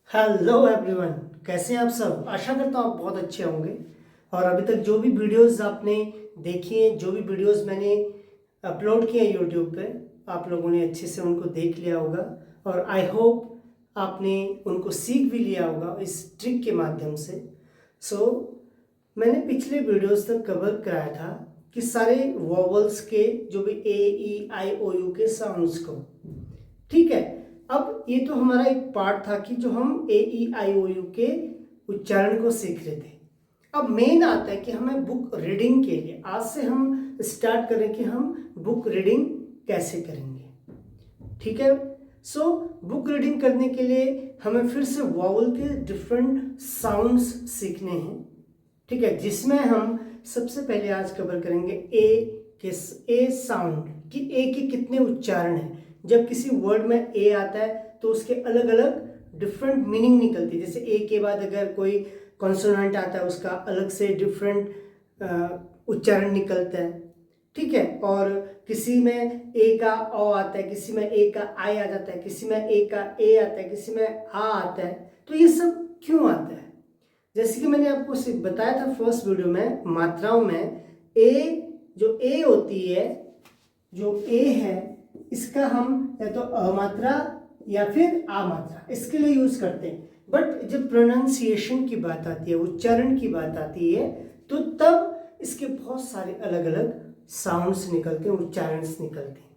Hello everyone, कैसे हैं आप सब। आशा करता हूँ आप बहुत अच्छे होंगे। और अभी तक जो भी वीडियोस आपने देखी हैं, जो भी वीडियोस मैंने अपलोड किए हैं यूट्यूब पे, आप लोगों ने अच्छे से उनको देख लिया होगा। और आई होप आपने उनको सीख भी लिया होगा इस ट्रिक के माध्यम से। सो मैंने पिछले वीडियोस तक कवर कराया था कि सारे वॉवल्स के जो भी ए ई आई ओ यू के साउंड्स को, ठीक है। अब ये तो हमारा एक पार्ट था कि जो हम ए ई आई ओ यू के उच्चारण को सीख रहे थे। अब मेन आता है कि हमें बुक रीडिंग के लिए आज से हम स्टार्ट करें कि हम बुक रीडिंग कैसे करेंगे, ठीक है। सो बुक रीडिंग करने के लिए हमें फिर से वॉवल के डिफरेंट साउंड्स सीखने हैं, ठीक है। जिसमें हम सबसे पहले आज कवर करेंगे के ए साउंड कि ए के कितने उच्चारण हैं। जब किसी वर्ड में ए आता है तो उसके अलग अलग डिफरेंट मीनिंग निकलती है। जैसे ए के बाद अगर कोई कॉन्सोनेंट आता है उसका अलग से डिफरेंट उच्चारण निकलता है, ठीक है। और किसी में ए का ओ आता है, किसी में ए का आई आ जाता है, किसी में ए का ए आता है, किसी में आ आता है। तो ये सब क्यों आता है? जैसे कि मैंने आपको बताया था फर्स्ट वीडियो में, मात्राओं में ए जो ए होती है, जो ए है इसका हम या तो अमात्रा या फिर आ मात्रा इसके लिए यूज करते हैं। बट जब प्रोनाउंसिएशन की बात आती है, उच्चारण की बात आती है, तो तब इसके बहुत सारे अलग अलग साउंड्स निकलते हैं, उच्चारण निकलते हैं,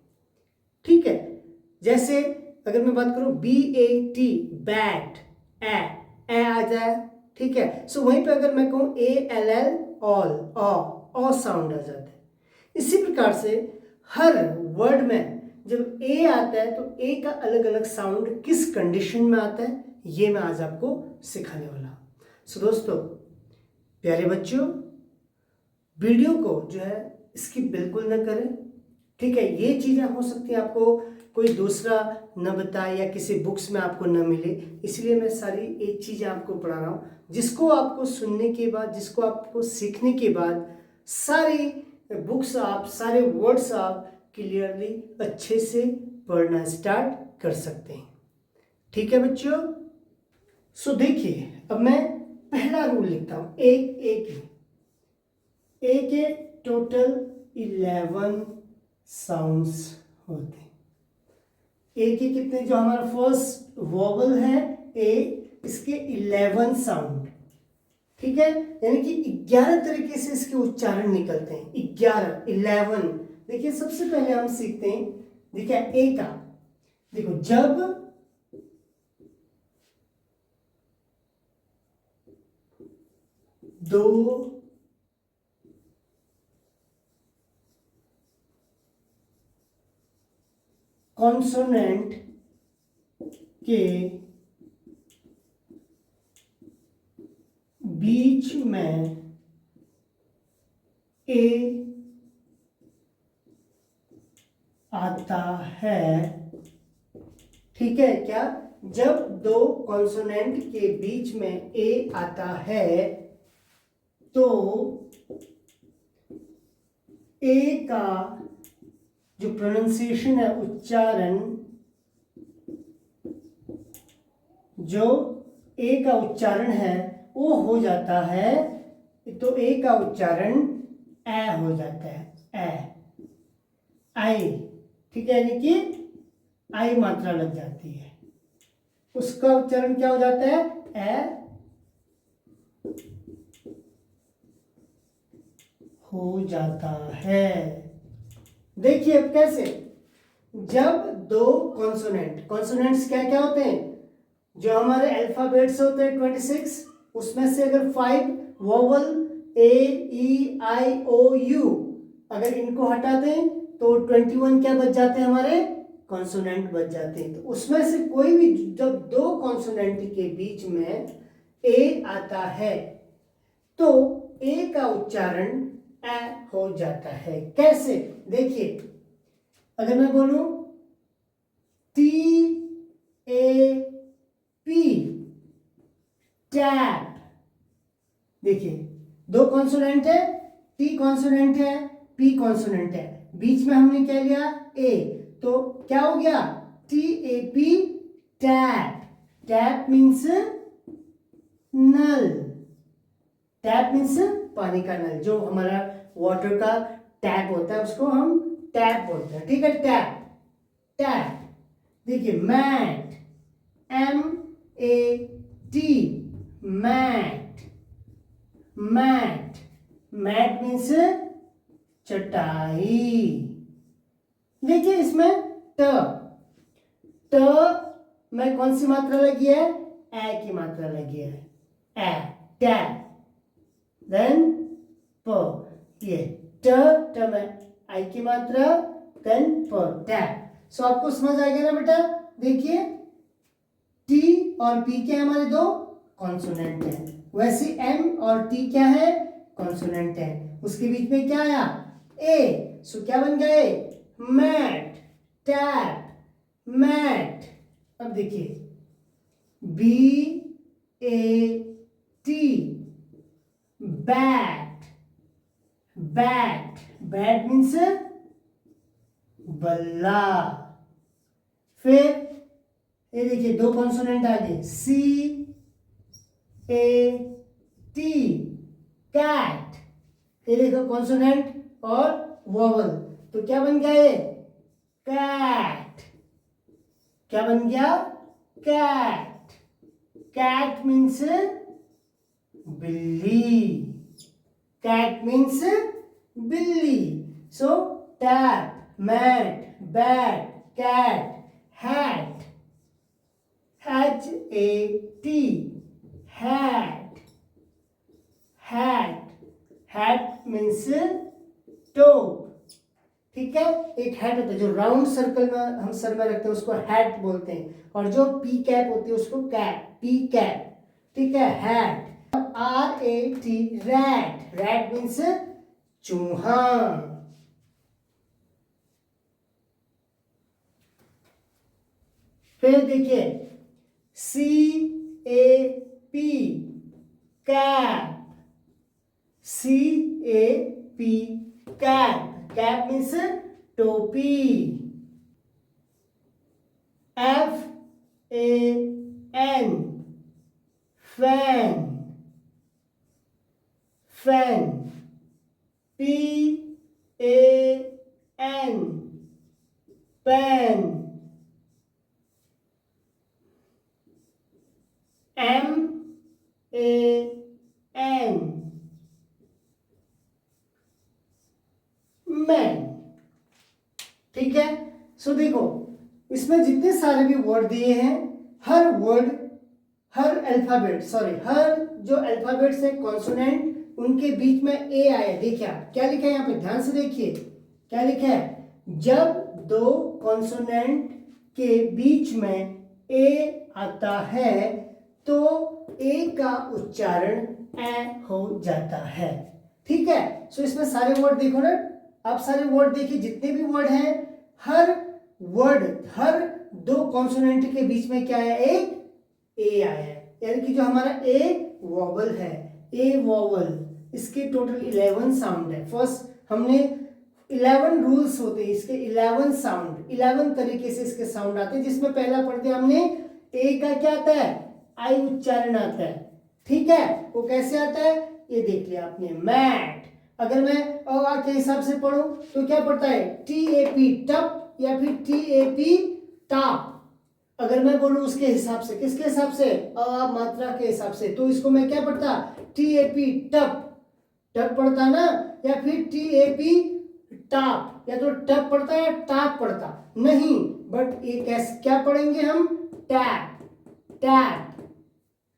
ठीक है। जैसे अगर मैं बात करूं B A T bat, A आ जाए, ठीक है। सो वहीं पे अगर मैं कहूं ए एल एल ऑल, ऑ साउंड आ जाता है। इसी प्रकार से हर वर्ड में जब ए आता है तो ए का अलग अलग साउंड किस कंडीशन में आता है, ये मैं आज आपको सिखाने वाला हूं। सो दोस्तों, प्यारे बच्चों, वीडियो को जो है इसकी बिल्कुल न करें, ठीक है। ये चीज़ें हो सकती हैं आपको कोई दूसरा न बताए या किसी बुक्स में आपको न मिले, इसलिए मैं सारी एक चीज़ें आपको पढ़ा रहा हूँ जिसको आपको सुनने के बाद, जिसको आपको सीखने के बाद सारी बुक्स आप, सारे वर्ड्स आप क्लियरली अच्छे से पढ़ना स्टार्ट कर सकते हैं, ठीक है बच्चों। सो देखिए, अब मैं पहला रूल लिखता हूँ। ए के टोटल 11 साउंड्स होते हैं। ए के कितने, जो हमारा फर्स्ट वॉवल है ए, इसके 11 साउंड, ठीक है। यानी कि 11 तरीके से इसके उच्चारण निकलते हैं। 11 देखिए, सबसे पहले हम सीखते हैं, देखिए ए का, देखो जब दो कॉन्सोनेंट के बीच में ए आता है, ठीक है क्या। जब दो कॉन्सोनेंट के बीच में ए आता है तो ए का जो प्रोनाउंसिएशन है, उच्चारण, जो ए का उच्चारण है वो हो जाता है, तो ए का उच्चारण ए हो जाता है, ए आई, ठीक है। यानी कि आई मात्रा लग जाती है, उसका उच्चारण क्या हो जाता है, ए हो जाता है। देखिए अब कैसे, जब दो कॉन्सोनेंट, कॉन्सोनेंट्स क्या क्या होते हैं, जो हमारे अल्फाबेट्स होते हैं 26, उसमें से अगर 5 vowel A E I O you, अगर इनको हटा दें तो 21 क्या बच जाते हैं, हमारे कॉन्सोनेंट बच जाते हैं। तो उसमें से कोई भी, जब दो कॉन्सोनेंट के बीच में ए आता है तो ए का उच्चारण ए हो जाता है। कैसे, देखिए अगर मैं बोलूं टी ए पी, टैप, देखिए दो कॉन्सोनेंट है, टी कॉन्सोनेंट है, पी कॉन्सोनेंट है, बीच में हमने क्या लिया, ए, तो क्या हो गया, T A P, tap. Tap means नल, टैप मीन्स पानी का नल, जो हमारा वाटर का टैप होता है उसको हम टैप बोलते हैं, ठीक है। Tap, tap. देखिए mat, MAT, mat, mat, mat means चटाई। देखिए इसमें ट, ट में कौन सी मात्रा लगी है, ए की मात्रा लगी है, ए, टैप। देन प, ये ट में आई की मात्रा, देन प, टैप। सो आपको समझ आ गया ना बेटा। देखिए टी और पी क्या है, हमारे दो कॉन्सोनेंट है, वैसे एम और टी क्या है, कॉन्सोनेंट है। उसके बीच में क्या आया, ए, सो क्या बन गए, मैट, टैप, मैट। अब देखिए BAT, bat, bat, bat means बल्ला। फिर ये देखिए दो कॉन्सोनेंट आ गए, CAT, कैट। ये देखो कॉन्सोनेंट और वोवल, तो क्या बन गया ये, कैट। क्या बन गया, कैट। कैट मीन्स बिल्ली, कैट मीन्स बिल्ली। So tap, mat, bat, cat, hat, HAT, hat, hat, hat means टोप, ठीक है। एक हैट होता है जो राउंड सर्कल में हम सर में रखते हैं उसको हैट बोलते हैं, और जो पी कैप होती है उसको कैप, पी कैप, ठीक है। Hat, RAT, rat, rat means चूहा। फिर देखिए CAP, cap, CAP, cap, cap means टोपी। FAN, fan, fan. PAN, pan. MAN, man, ठीक है। सो देखो इसमें जितने सारे भी वर्ड दिए हैं, हर वर्ड, हर अल्फाबेट, सॉरी हर जो अल्फाबेट्स है कॉन्सोनेंट, उनके बीच में ए आया। देखिए क्या लिखा है यहाँ पे, ध्यान से देखिए क्या लिखा है, जब दो कॉन्सोनेंट के बीच में ए आता है तो ए का उच्चारण ए हो जाता है, ठीक है। सो इसमें सारे वर्ड देखो ना, आप सारे वर्ड देखिए, जितने भी वर्ड हैं, हर वर्ड, हर दो कॉन्सोनेंट के बीच में क्या है, एक ए आया है, यानी कि जो हमारा ए वॉवल है, ए वॉवल, इसके टोटल 11 साउंड है। फर्स्ट हमने 11 रूल्स होते हैं इसके, 11 साउंड, 11 तरीके से इसके साउंड आते हैं, जिसमें पहला पढ़ते हमने ए का क्या आता है, आई उच्चारण आता है, ठीक है। वो कैसे आता है ये देख लिया आपने, मैट। अगर मैं अ के हिसाब से पढ़ूं तो क्या पढ़ता है, TAP, टप, या फिर TAP, टाप। अगर मैं बोलूं उसके हिसाब से, किसके हिसाब से, अ मात्रा के हिसाब से, तो इसको मैं क्या पढ़ता, TAP, टप, टप पढ़ता ना, या फिर TAP, टाप, या तो टप पढ़ता या टाप पढ़ता, नहीं, बट ये कैसे क्या पढ़ेंगे हम, टैप, टैप,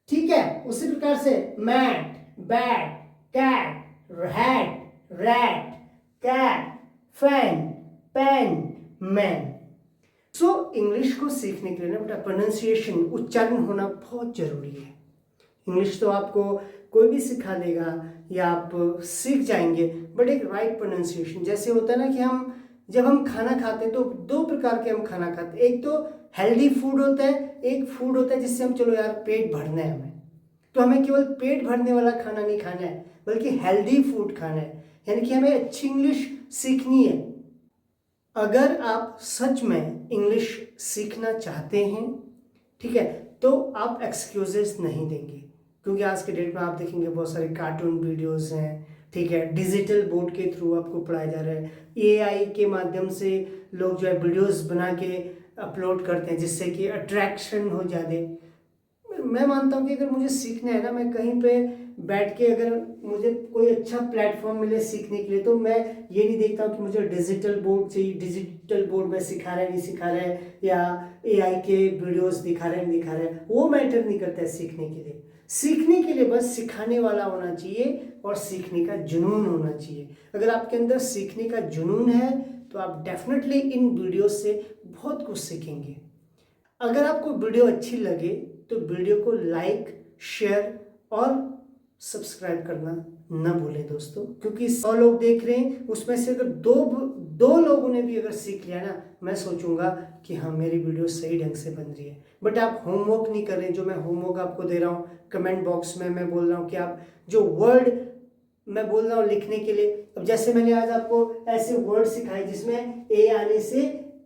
ठीक है। उसी प्रकार से mat, bat, cat, hat, rat, cat, fan, pen, man. So English को सीखने के लिए ना बेटा प्रोनाउंसिएशन, उच्चारण होना बहुत जरूरी है। इंग्लिश तो आपको कोई भी सिखा देगा या आप सीख जाएंगे, बट एक राइट प्रोनाउंसिएशन, जैसे होता है ना कि हम जब हम खाना खाते हैं तो दो प्रकार के हम खाना खाते हैं, एक तो हेल्दी फूड होता है, एक फूड होता है जिससे हम चलो यार पेट भरना है हमें, तो हमें केवल पेट भरने वाला खाना नहीं खाना है, बल्कि हेल्दी फूड खाना है, यानी कि हमें अच्छी इंग्लिश सीखनी है। अगर आप सच में इंग्लिश सीखना चाहते हैं, ठीक है, तो आप एक्सक्यूजेस नहीं देंगे, क्योंकि आज के डेट में आप देखेंगे बहुत सारे कार्टून वीडियोस हैं, ठीक है, डिजिटल बोर्ड के थ्रू आपको पढ़ाया जा रहा है, एआई के माध्यम से लोग जो है वीडियोस बना के अपलोड करते हैं जिससे कि अट्रैक्शन हो ज़्यादा। मैं मानता हूँ कि अगर मुझे सीखना है ना, मैं कहीं पे बैठ के अगर मुझे कोई अच्छा प्लेटफॉर्म मिले सीखने के लिए, तो मैं ये नहीं देखता हूँ कि मुझे डिजिटल बोर्ड चाहिए, डिजिटल बोर्ड में सिखा रहा है नहीं सिखा रहा है, या एआई के वीडियोस दिखा रहे हैं नहीं दिखा रहे हैं, वो मैटर नहीं करता है सीखने के लिए। सीखने के लिए बस सिखाने वाला होना चाहिए और सीखने का जुनून होना चाहिए। अगर आपके अंदर सीखने का जुनून है तो आप डेफिनेटली इन वीडियोस से बहुत कुछ सीखेंगे। अगर आपको वीडियो अच्छी लगे तो वीडियो को लाइक, शेयर और सब्सक्राइब करना ना भूलें दोस्तों, क्योंकि 100 लोग देख रहे हैं, उसमें से अगर दो लोगों ने भी अगर सीख लिया ना, मैं सोचूंगा कि हाँ मेरी वीडियो सही ढंग से बन रही है। बट आप होमवर्क नहीं कर रहे। जो मैं होमवर्क आपको दे रहा हूँ, कमेंट बॉक्स में मैं बोल रहा हूँ कि आप जो वर्ड मैं बोल रहा हूँ लिखने के लिए, अब जैसे मैंने आज आपको ऐसे वर्ड सिखाए जिसमें ए आने से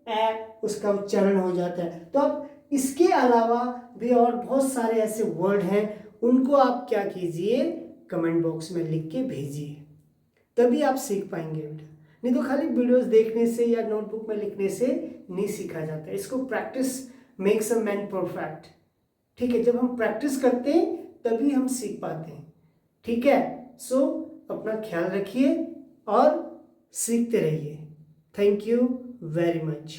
ए उसका उच्चारण हो जाता है, तो आप इसके अलावा भी और बहुत सारे ऐसे वर्ड हैं, उनको आप क्या कीजिए, कमेंट बॉक्स में लिख के भेजिए, तभी आप सीख पाएंगे बेटा। नहीं तो खाली वीडियोस देखने से या नोटबुक में लिखने से नहीं सीखा जाता। इसको practice makes a man perfect, ठीक है। जब हम प्रैक्टिस करते हैं तभी हम सीख पाते हैं, ठीक है। सो अपना ख्याल रखिए और सीखते रहिए। Thank you very much.